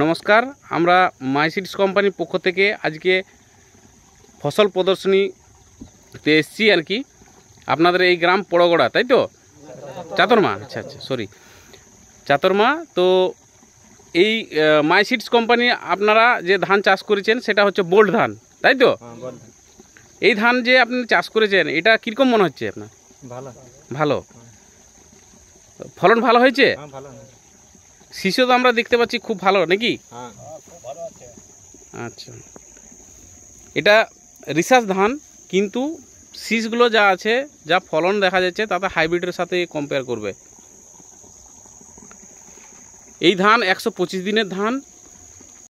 নমস্কার, আমরা মাই সিডস কোম্পানির পক্ষ থেকে আজকে ফসল প্রদর্শনীতে এসেছি আর কি। আপনাদের এই গ্রাম পড়গড়া, তাই তো? চাতরমা, আচ্ছা সরি, চাতরমা। তো এই মাই সিডস কোম্পানি আপনারা যে ধান চাষ করেছেন সেটা হচ্ছে বোল্ড ধান, তাই তো? এই ধান যে আপনি চাষ করেছেন এটা কীরকম মনে হচ্ছে আপনার? ভালো। ফলন ভালো হয়েছে? শীষও তো আমরা দেখতে পাচ্ছি খুব ভালো, নাকি? আচ্ছা, এটা রিসার্চ ধান, কিন্তু শীষগুলো যা আছে, যা ফলন দেখা যাচ্ছে তাতে হাইব্রিডের সাথে কম্পেয়ার করবে। এই ধান 125 দিনের ধান।